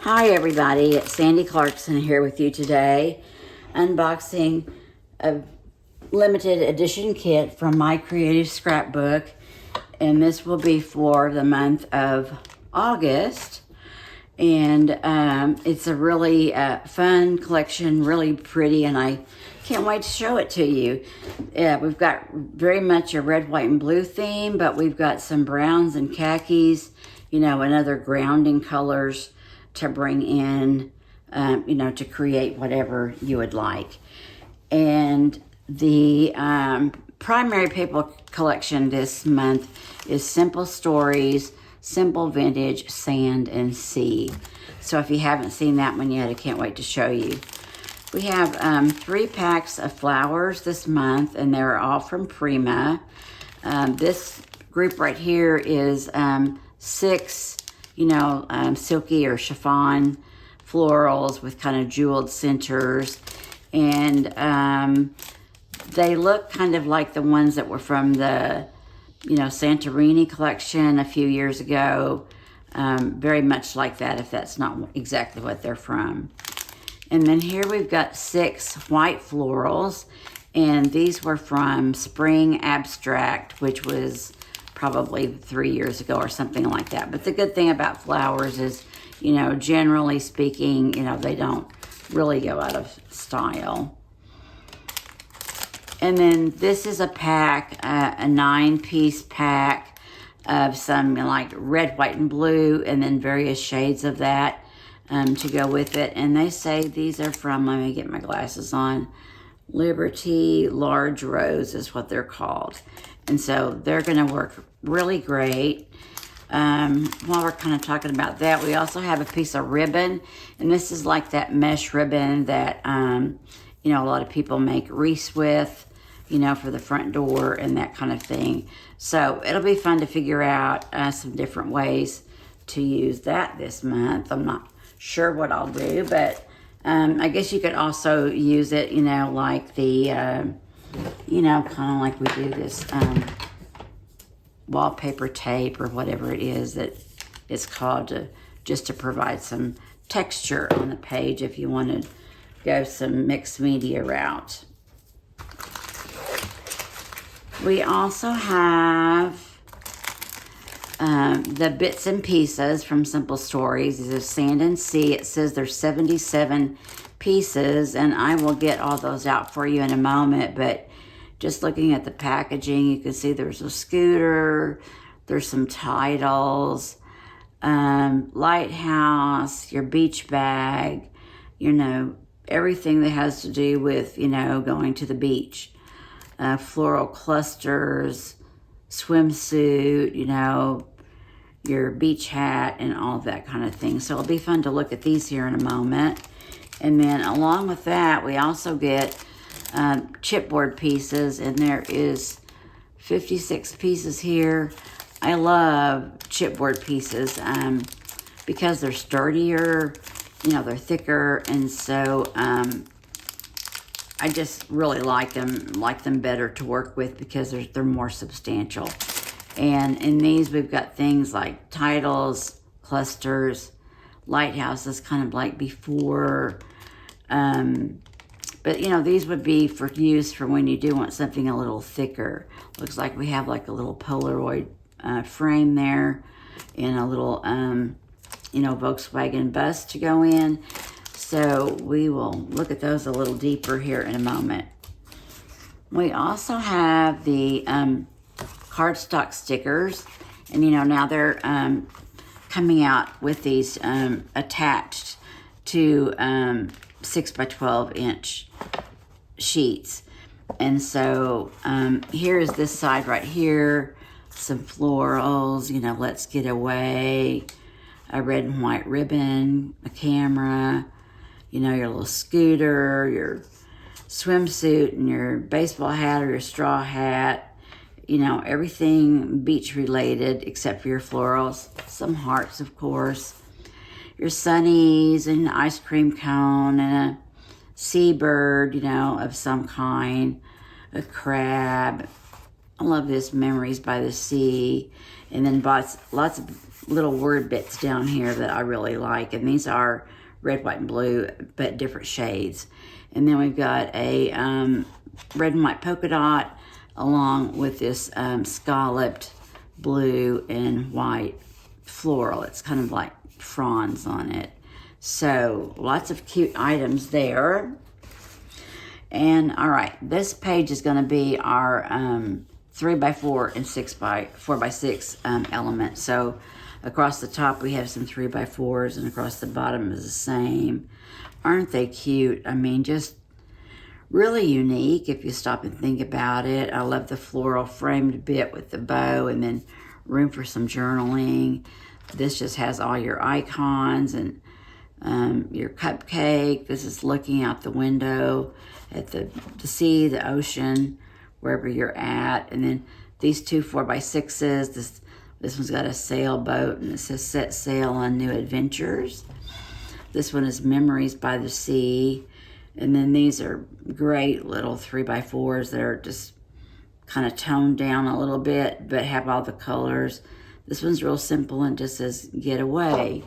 Hi everybody, it's Sandy Clarkson here with you today, unboxing a limited edition kit from My Creative Scrapbook, and this will be for the month of August. And it's a really fun collection, really pretty, and I can't wait to show it to you. We've got very much a red, white, and blue theme, but we've got some browns and khakis, and other grounding colors to bring in, to create whatever you would like. And the primary paper collection this month is Simple Stories, Simple Vintage, Sand, and Sea. So if you haven't seen that one yet, I can't wait to show you. We have 3 packs of flowers this month, and they're all from Prima. This group right here is 6 silky or chiffon florals with kind of jeweled centers. And they look kind of like the ones that were from the, Santorini collection a few years ago. Very much like that, if that's not exactly what they're from. And then here we've got 6 white florals. And these were from Spring Abstract, which was probably 3 years ago or something like that. But the good thing about flowers is, generally speaking, they don't really go out of style. And then this is a pack, a 9-piece pack of some like red, white, and blue, and then various shades of that to go with it. And they say these are from, let me get my glasses on, Liberty Large Rose is what they're called. And so they're going to work really great. While we're kind of talking about that, we also have a piece of ribbon. And this is like that mesh ribbon that, a lot of people make wreaths with, for the front door and that kind of thing. So it'll be fun to figure out some different ways to use that this month. I'm not sure what I'll do, but I guess you could also use it, like the... kind of like we do this wallpaper tape or whatever it is that it's called, just to provide some texture on the page if you want to go some mixed media route. We also have the bits and pieces from Simple Stories. These are Sand and Sea. It says there's 77 pieces, and I will get all those out for you in a moment, but just looking at the packaging, you can see there's a scooter, there's some titles, lighthouse, your beach bag, everything that has to do with, going to the beach, floral clusters, swimsuit, your beach hat, and all that kind of thing. So it'll be fun to look at these here in a moment. And then along with that, we also get chipboard pieces, and there is 56 pieces here. I love chipboard pieces because they're sturdier, they're thicker, and so I just really like them better to work with because they're more substantial. And in these, we've got things like titles, clusters, lighthouses, kind of like before. But, these would be for use for when you do want something a little thicker. Looks like we have like a little Polaroid frame there and a little, Volkswagen bus to go in. So we will look at those a little deeper here in a moment. We also have the cardstock stickers. And, now they're coming out with these attached to 6 by 12 inch sheets. And so here is this side right here, some florals, let's get away, a red and white ribbon, a camera, your little scooter, your swimsuit, and your baseball hat or your straw hat, everything beach related except for your florals, some hearts, of course, your sunnies, and an ice cream cone, and a seabird, of some kind, a crab. I love this, Memories by the Sea. And then lots of little word bits down here that I really like. And these are red, white, and blue, but different shades. And then we've got a red and white polka dot along with this scalloped blue and white floral. It's kind of like fronds on it. So lots of cute items there. And all right, this page is going to be our 3x4 and 4x6 element. So across the top we have some 3x4s, and across the bottom is the same. Aren't they cute? I mean, just really unique if you stop and think about it. I love the floral framed bit with the bow, and then room for some journaling. This just has all your icons and your cupcake. This is looking out the window at the sea, the ocean, wherever you're at. And then these two 4x6s. This one's got a sailboat, and it says set sail on new adventures. This one is memories by the sea. And then these are great little 3x4s that are just kind of toned down a little bit, but have all the colors. This one's real simple and just says get away.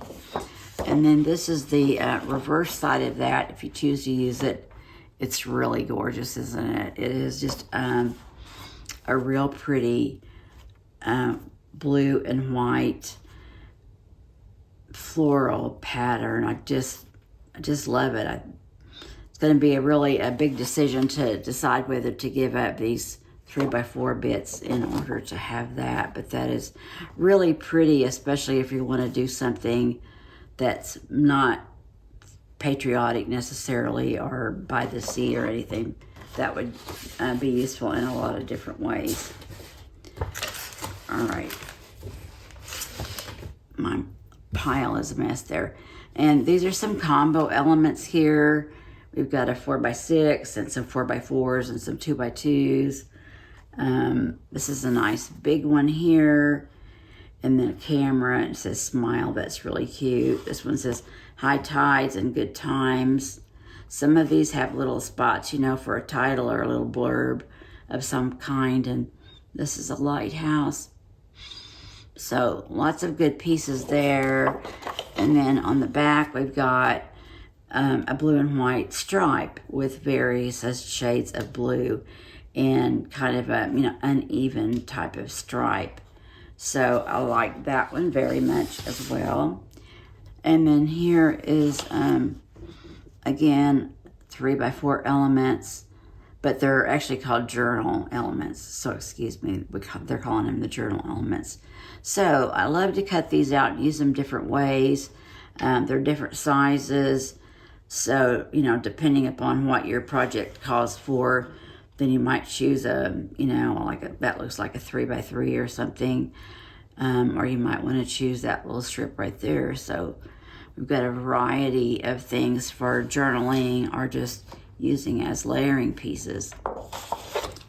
And then this is the reverse side of that. If you choose to use it, it's really gorgeous, isn't it? It is just a real pretty blue and white floral pattern. I just love it. It's going to be a big decision to decide whether to give up these 3x4 bits in order to have that. But that is really pretty, especially if you want to do something that's not patriotic necessarily or by the sea or anything. That would be useful in a lot of different ways. All right. My pile is a mess there. And these are some combo elements here. We've got a 4x6 and some 4x4s and some 2x2s. This is a nice big one here. And then a camera, and it says smile. That's really cute. This one says high tides and good times. Some of these have little spots, for a title or a little blurb of some kind. And this is a lighthouse. So lots of good pieces there. And then on the back, we've got a blue and white stripe with various shades of blue and kind of a, uneven type of stripe. So I like that one very much as well. And then here is, again, 3x4 elements, but they're actually called journal elements. So excuse me, they're calling them the journal elements. So I love to cut these out and use them different ways. They're different sizes. So, depending upon what your project calls for, then you might choose that looks like a 3x3 or something. Or you might want to choose that little strip right there. So we've got a variety of things for journaling or just using as layering pieces.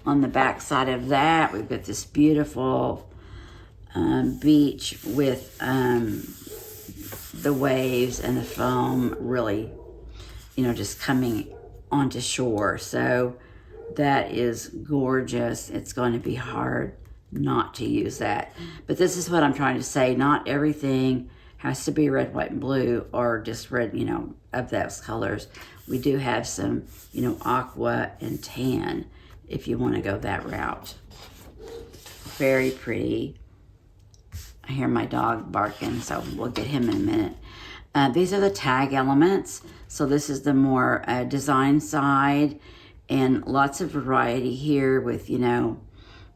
On the back side of that, we've got this beautiful beach with the waves and the foam really, just coming onto shore. So that is gorgeous. It's going to be hard not to use that. But this is what I'm trying to say. Not everything has to be red, white, and blue, or just red, of those colors. We do have some, aqua and tan if you want to go that route. Very pretty. I hear my dog barking, so we'll get him in a minute. These are the tag elements. So this is the more design side, and lots of variety here with,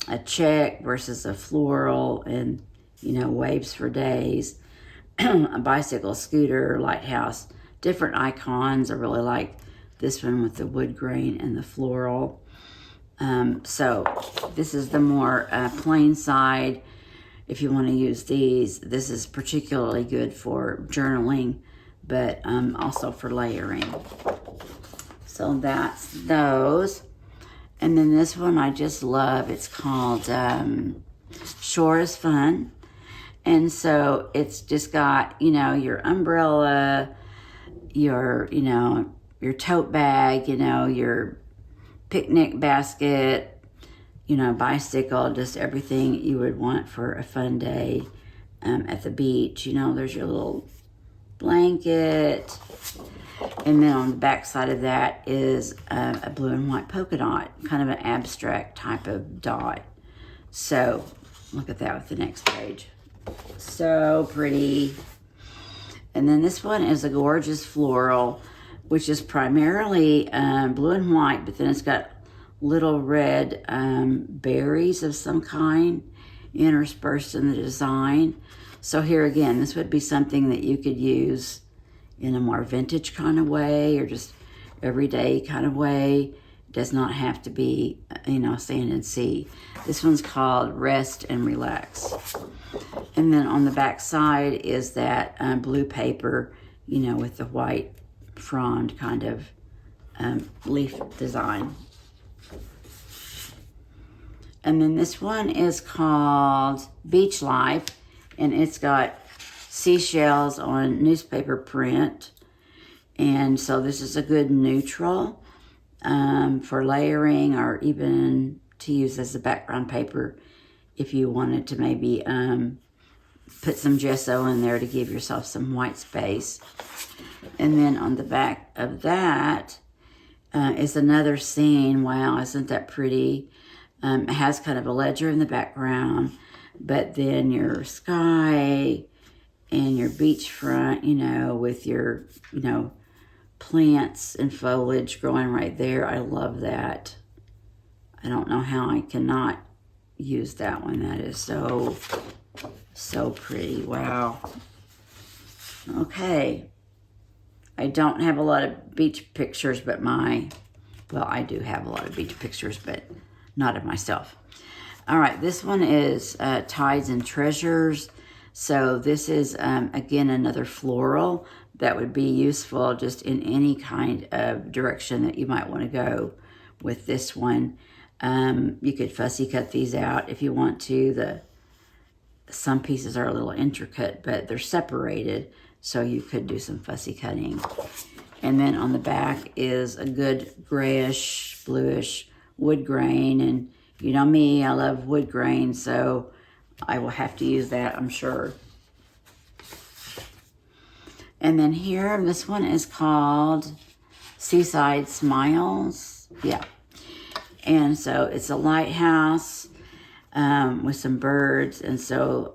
a check versus a floral and, waves for days, a bicycle, scooter, lighthouse, different icons. I really like this one with the wood grain and the floral. So this is the more plain side. If you want to use these, this is particularly good for journaling, but also for layering. So that's those. And then this one I just love. It's called Shore is Fun. And so it's just got, your umbrella, your tote bag, your picnic basket, bicycle, just everything you would want for a fun day at the beach. You know, there's your little blanket. And then on the back side of that is a blue and white polka dot, kind of an abstract type of dot. So look at that with the next page. So pretty. And then this one is a gorgeous floral, which is primarily blue and white, but then it's got little red berries of some kind interspersed in the design. So here again, this would be something that you could use in a more vintage kind of way or just everyday kind of way. It does not have to be, you know, sand and sea. This one's called Rest and Relax. And then on the back side is that blue paper, you know, with the white frond kind of leaf design. And then this one is called Beach Life, and it's got seashells on newspaper print. And so this is a good neutral for layering, or even to use as a background paper if you wanted to maybe put some gesso in there to give yourself some white space. And then on the back of that is another scene. Wow, isn't that pretty? It has kind of a ledger in the background, but then your sky and your beachfront, you know, with your, you know, plants and foliage growing right there. I love that. I don't know how I cannot use that one. That is so, so pretty. Wow. Okay. I don't have a lot of beach pictures, but well, I do have a lot of beach pictures, but not of myself. All right, this one is Tides and Treasures. So this is, again, another floral that would be useful just in any kind of direction that you might want to go with this one. You could fussy cut these out if you want to. Some pieces are a little intricate, but they're separated, so you could do some fussy cutting. And then on the back is a good grayish, bluish wood grain. And you know me, I love wood grain, so I will have to use that, I'm sure. And then here, this one is called Seaside Smiles. Yeah. And so it's a lighthouse with some birds. And so,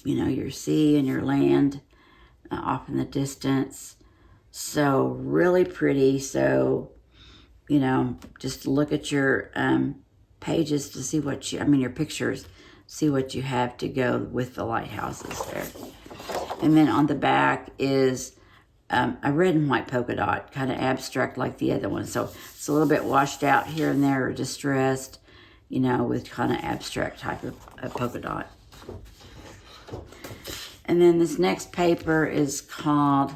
you know, your sea and your land off in the distance. So really pretty. So, you know, just look at your pages to see what your pictures, see what you have to go with the lighthouses there. And then on the back is a red and white polka dot, kind of abstract like the other one. So it's a little bit washed out here and there or distressed, you know, with kind of abstract type of polka dot. And then this next paper is called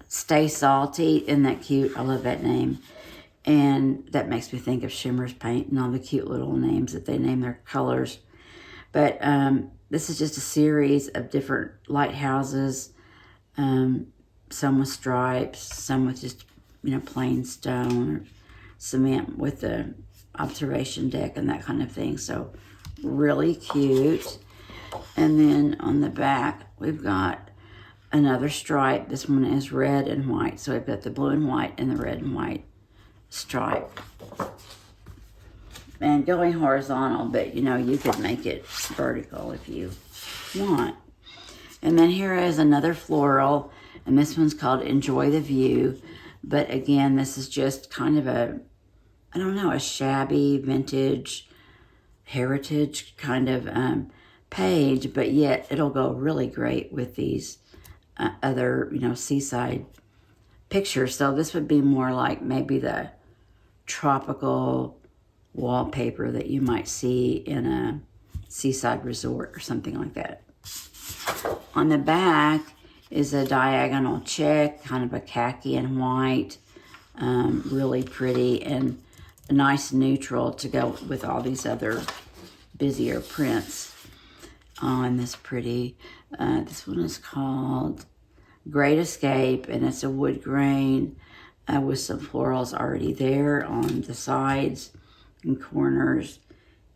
Stay Salty. Isn't that cute? I love that name. And that makes me think of Shimmer's Paint and all the cute little names that they name their colors. But this is just a series of different lighthouses, some with stripes, some with just, you know, plain stone or cement with the observation deck and that kind of thing. So really cute. And then on the back, we've got another stripe. This one is red and white. So we've got the blue and white and the red and white stripe. And going horizontal, but you know, you could make it vertical if you want. And then here is another floral, and this one's called Enjoy the View. But again, this is just kind of a shabby, vintage, heritage kind of page, but yet it'll go really great with these other, you know, seaside pictures. So this would be more like maybe the tropical wallpaper that you might see in a seaside resort or something like that. On the back is a diagonal check, kind of a khaki and white, really pretty, and a nice neutral to go with all these other busier prints on this pretty. This one is called Great Escape, and it's a wood grain with some florals already there on the sides and corners.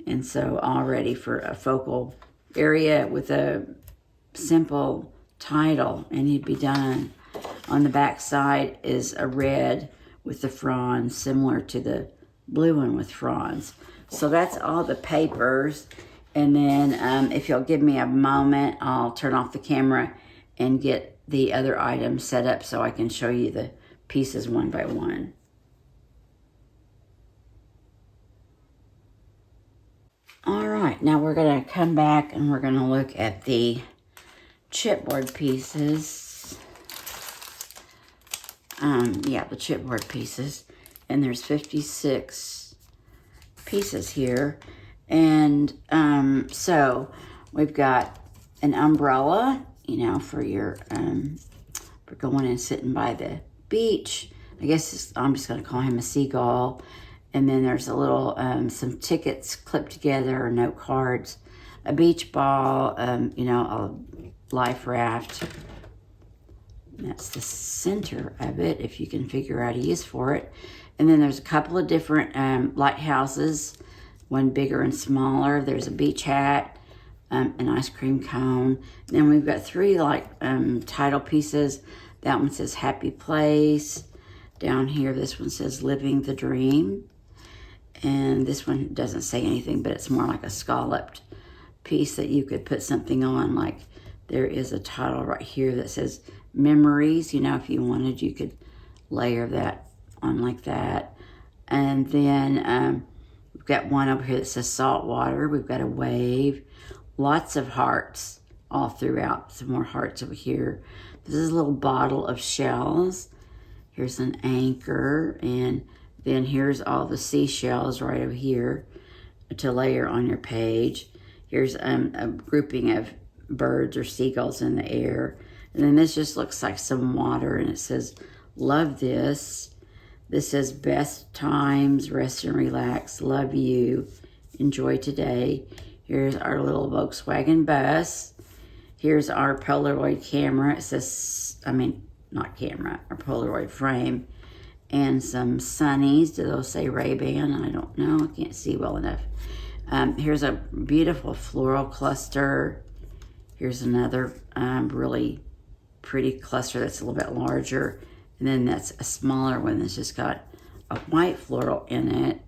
And so all ready for a focal area with a simple title, and he'd be done. On the back side is a red with the fronds, similar to the blue one with fronds. So that's all the papers. And then if you'll give me a moment, I'll turn off the camera and get the other items set up so I can show you the pieces one by one. All right, now we're gonna come back and we're gonna look at the chipboard pieces. Yeah, the chipboard pieces. And there's 56 pieces here. And so we've got an umbrella, you know, for your, for going and sitting by the beach. I guess I'm just gonna call him a seagull. And then there's a little, some tickets clipped together, or note cards, a beach ball, you know, a life raft. That's the center of it, if you can figure out a use for it. And then there's a couple of different lighthouses, one bigger and smaller. There's a beach hat, an ice cream cone. And then we've got three like title pieces. That one says Happy Place. Down here, this one says Living the Dream. And this one doesn't say anything, but it's more like a scalloped piece that you could put something on. Like there is a title right here that says Memories. You know, if you wanted, you could layer that on like that. And then we've got one over here that says Saltwater. We've got a wave. Lots of hearts all throughout. Some more hearts over here. This is a little bottle of shells. Here's an anchor, and then here's all the seashells right over here to layer on your page. Here's a grouping of birds or seagulls in the air. And then this just looks like some water, and it says, Love This. This says, Best Times, Rest and Relax, Love You, Enjoy Today. Here's our little Volkswagen bus. Here's our Polaroid camera. It says, not camera, our Polaroid frame. And some sunnies. Do those say Ray-Ban? I don't know. I can't see well enough. Here's a beautiful floral cluster. Here's another really pretty cluster that's a little bit larger. And then that's a smaller one that's just got a white floral in it.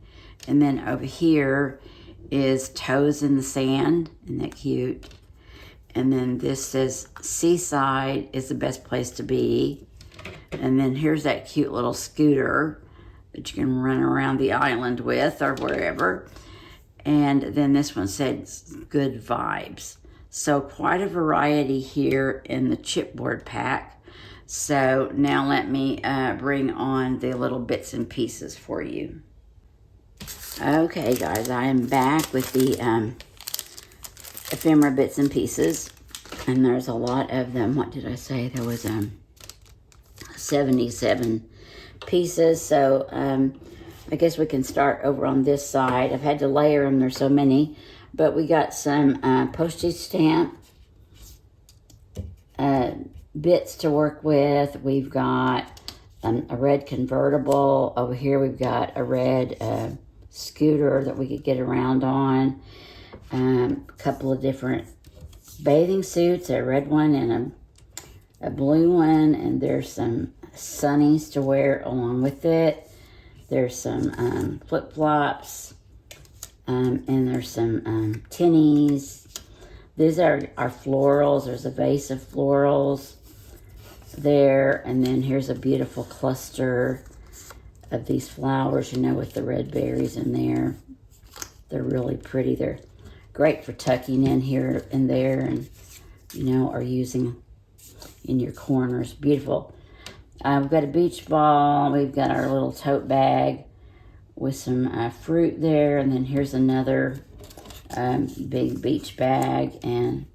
And then over here is Toes in the Sand. Isn't that cute? And then this says Seaside is the best place to be. And then here's that cute little scooter that you can run around the island with or wherever. And then this one says Good Vibes. So quite a variety here in the chipboard pack. So now let me bring on the little bits and pieces for you. Okay, guys, I am back with the ephemera bits and pieces. And there's a lot of them. What did I say? There was 77 pieces. So I guess we can start over on this side. I've had to layer them. There's so many. But we got some postage stamp bits to work with. We've got a red convertible. Over here we've got a red scooter that we could get around on. A couple of different bathing suits, a red one and a blue one. And there's some sunnies to wear along with it. There's some flip-flops. And there's some tinnies. These are our florals. There's a vase of florals there. And then here's a beautiful cluster of these flowers, you know, with the red berries in there. They're really pretty. They're great for tucking in here and there and, you know, or using in your corners. Beautiful. We've got a beach ball. We've got our little tote bag with some fruit there. And then here's another big beach bag and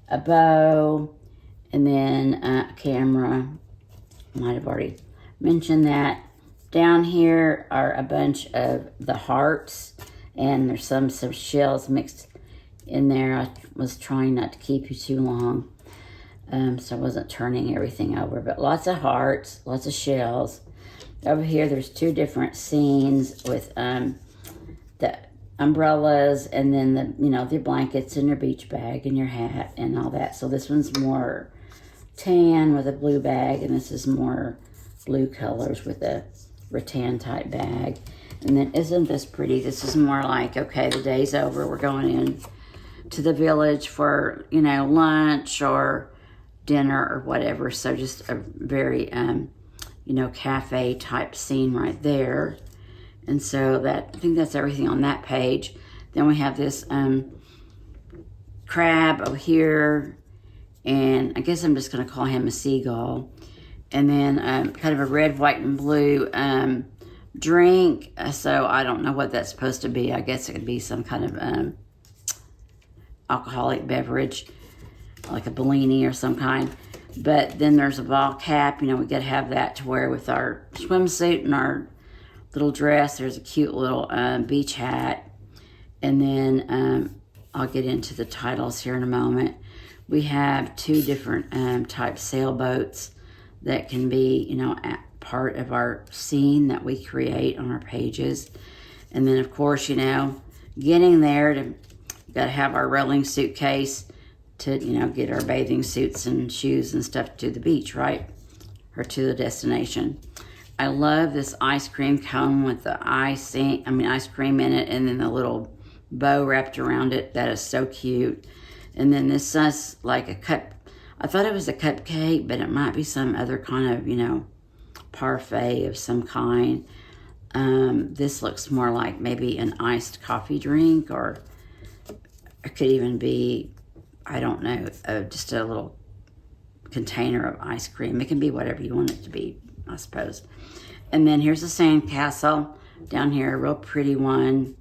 a bow. And then a camera. Might have already mentioned that. Down here are a bunch of the hearts. And there's some shells mixed in there. I was trying not to keep you too long. So I wasn't turning everything over. But lots of hearts, lots of shells. Over here, there's two different scenes with the umbrellas, and then the, you know, the blankets and your beach bag and your hat and all that. So this one's more tan with a blue bag, and this is more blue colors with a rattan type bag. And then isn't this pretty? This is more like, okay, the day's over. We're going in to the village for, you know, lunch or dinner or whatever. So just a very, you know, cafe type scene right there. And so that, I think that's everything on that page. Then we have this crab over here, and I guess I'm just going to call him a seagull. And then kind of a red, white, and blue drink. So I don't know what that's supposed to be. I guess it could be some kind of alcoholic beverage, like a Bellini or some kind. But then there's a ball cap. You know, we got to have that to wear with our swimsuit and our little dress. There's a cute little beach hat. And then I'll get into the titles here in a moment. We have two different type sailboats that can be, you know, part of our scene that we create on our pages. And then, of course, you know, getting there, got to have our rolling suitcase to, you know, get our bathing suits and shoes and stuff to the beach, right? Or to the destination. I love this ice cream cone with the ice cream in it, and then the little bow wrapped around it. That is so cute. And then this is like a cup. I thought it was a cupcake, but it might be some other kind of, you know, parfait of some kind. This looks more like maybe an iced coffee drink, or it could even be, I don't know, just a little container of ice cream. It can be whatever you want it to be, I suppose. And then here's a sandcastle down here, a real pretty one.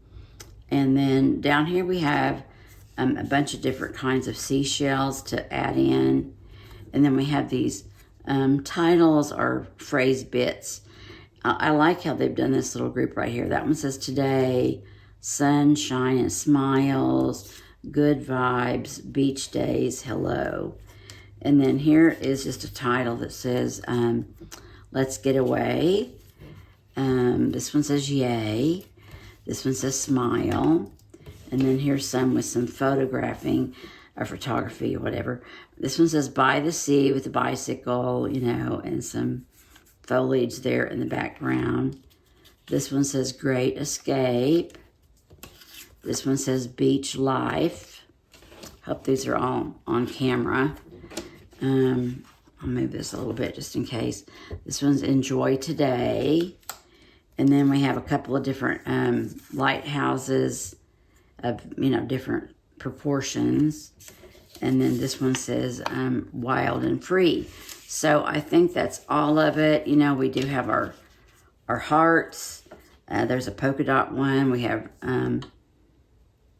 And then down here we have a bunch of different kinds of seashells to add in. And then we have these titles or phrase bits. I like how they've done this little group right here. That one says today, sunshine and smiles, good vibes, beach days, hello. And then here is just a title that says, let's get away. This one says yay. This one says smile. And then here's some with some photographing or photography or whatever. This one says by the sea with a bicycle, you know, and some foliage there in the background. This one says great escape. This one says beach life. Hope these are all on camera. I'll move this a little bit just in case. This one's enjoy today. And then we have a couple of different lighthouses of, you know, different proportions. And then this one says wild and free. So I think that's all of it. You know, we do have our hearts. There's a polka dot one. We have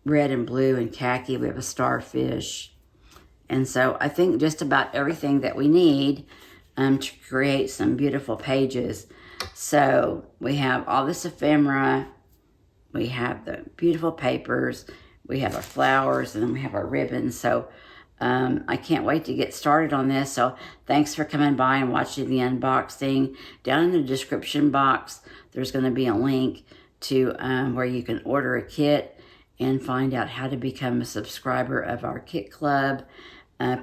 red and blue and khaki. We have a starfish. And so I think just about everything that we need to create some beautiful pages. So we have all this ephemera. We have the beautiful papers. We have our flowers, and then we have our ribbons. So I can't wait to get started on this. So thanks for coming by and watching the unboxing. Down in the description box, there's going to be a link to where you can order a kit and find out how to become a subscriber of our kit club.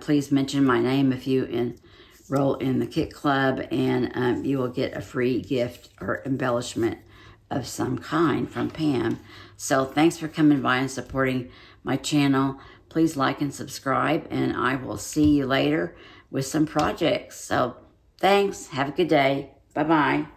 Please mention my name if you enroll in the kit club, and you will get a free gift or embellishment of some kind from Pam. So thanks for coming by and supporting my channel. Please like and subscribe, and I will see you later with some projects. So thanks. Have a good day. Bye-bye.